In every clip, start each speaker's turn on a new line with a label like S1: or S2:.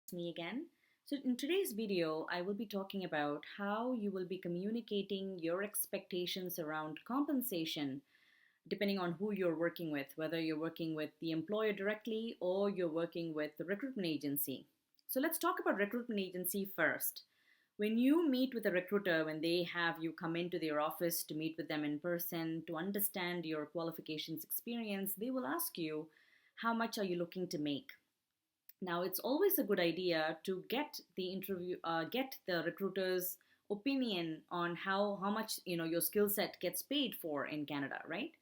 S1: It's me again. So, in today's video, I will be talking about how you will be communicating your expectations around compensation depending on who you're working with, whether you're working with the employer directly or you're working with the recruitment agency. So, let's talk about recruitment agency first. When you meet with a recruiter, when they have you come into their office to meet with them in person to understand your qualifications experience, they will ask you, how much are you looking to make? Now, it's always a good idea to get the recruiter's opinion on how much your skill set gets paid for in Canada, right?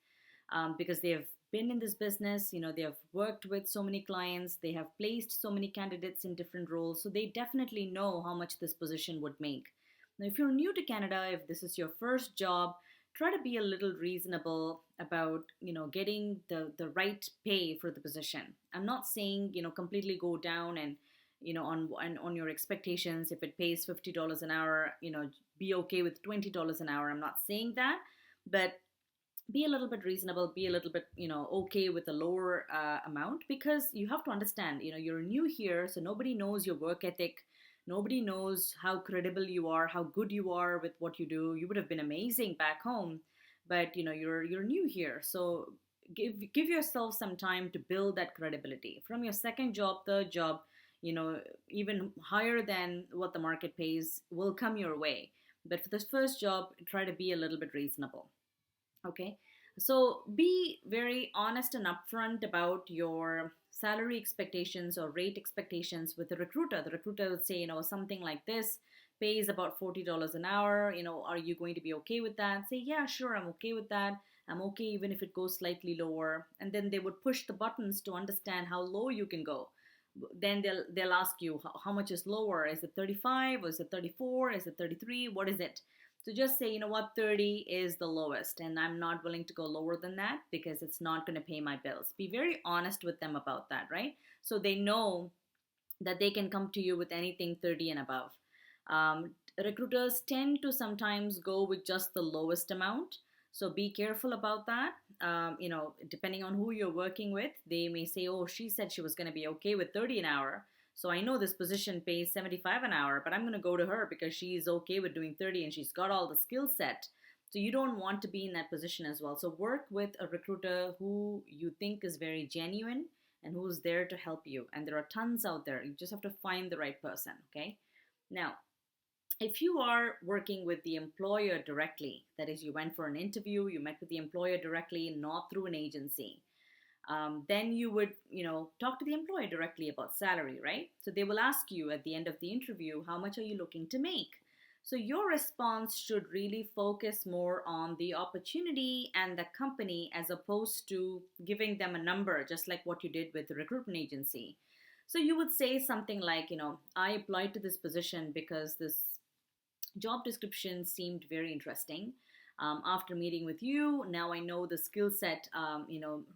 S1: Because they have been in this business, they have worked with so many clients, they have placed so many candidates in different roles, so they definitely know how much this position would make. Now, if you're new to Canada, if this is your first job, try to be a little reasonable about getting the right pay for the position. I'm not saying completely go down and on your expectations. If it pays $50 an hour, be okay with $20 an hour. I'm not saying that, but be a little bit reasonable, be a little bit okay with a lower amount, because you have to understand, you're new here, so nobody knows your work ethic. Nobody knows how credible you are, how good you are with what you do. You would have been amazing back home, but you're new here, so give yourself some time to build that credibility. From your second job, third job, even higher than what the market pays will come your way. But for this first job, try to be a little bit reasonable. Okay, so be very honest and upfront about your salary expectations or rate expectations with the recruiter. The recruiter would say, something like this pays about $40 an hour. Are you going to be okay with that? Say, yeah, sure, I'm okay with that. I'm okay even if it goes slightly lower. And then they would push the buttons to understand how low you can go. Then they'll ask you how much is lower. Is it 35 or is it 34? Is it 33? What is it? So just say, 30 is the lowest, and I'm not willing to go lower than that because it's not going to pay my bills. Be very honest with them about that, right? So they know that they can come to you with anything 30 and above. Recruiters tend to sometimes go with just the lowest amount. So be careful about that. Depending on who you're working with, they may say, oh, she said she was going to be okay with 30 an hour. So I know this position pays 75 an hour, but I'm going to go to her because she's okay with doing 30 and she's got all the skill set. So you don't want to be in that position as well. So work with a recruiter who you think is very genuine and who's there to help you. And there are tons out there. You just have to find the right person, okay? Now, if you are working with the employer directly, that is, you went for an interview, you met with the employer directly, not through an agency, then you would, talk to the employer directly about salary, right? So they will ask you at the end of the interview, how much are you looking to make? So your response should really focus more on the opportunity and the company as opposed to giving them a number, just like what you did with the recruitment agency. So you would say something like, I applied to this position because this job description seemed very interesting. After meeting with you, now I know the skill set,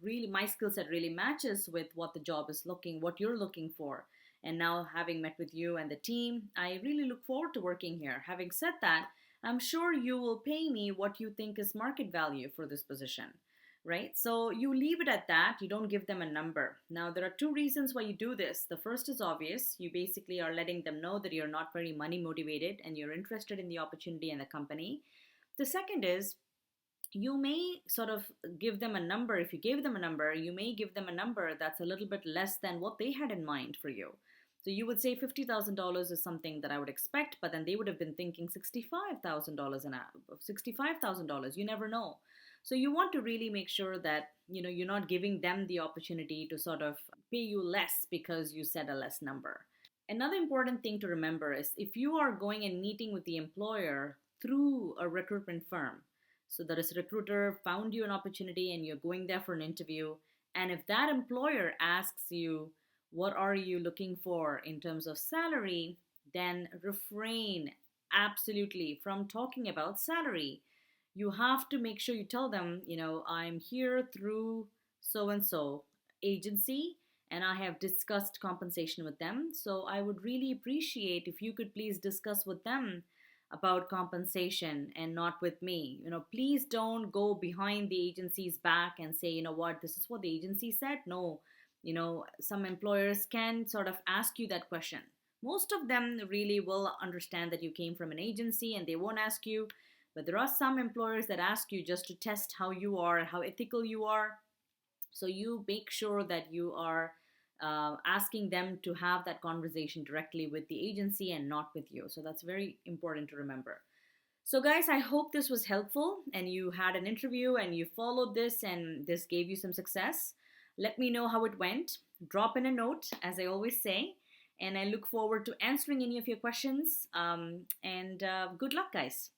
S1: really my skill set really matches with what the job is what you're looking for. And now, having met with you and the team, I really look forward to working here. Having said that, I'm sure you will pay me what you think is market value for this position, right? So you leave it at that. You don't give them a number. Now, there are two reasons why you do this. The first is obvious. You basically are letting them know that you're not very money motivated and you're interested in the opportunity and the company. The second is, you may sort of give them a number. If you gave them a number, you may give them a number that's a little bit less than what they had in mind for you. So you would say $50,000 is something that I would expect, but then they would have been thinking $65,000 an hour, $65,000. You never know. So you want to really make sure that you're not giving them the opportunity to sort of pay you less because you said a less number. Another important thing to remember is, if you are going and meeting with the employer through a recruitment firm, so that is, recruiter found you an opportunity and you're going there for an interview, and if that employer asks you, what are you looking for in terms of salary, then refrain absolutely from talking about salary. You have to make sure you tell them, I'm here through so and so agency and I have discussed compensation with them. So I would really appreciate if you could please discuss with them about compensation and not with me. Please don't go behind the agency's back and say, what, this is what the agency said. No, some employers can sort of ask you that question. Most of them really will understand that you came from an agency and they won't ask you. But there are some employers that ask you just to test how you are, how ethical you are. So you make sure that you are asking them to have that conversation directly with the agency and not with you. So that's very important to remember. So, guys, I hope this was helpful and you had an interview and you followed this and this gave you some success. Let me know how it went. Drop in a note, as I always say. And I look forward to answering any of your questions. And good luck, guys.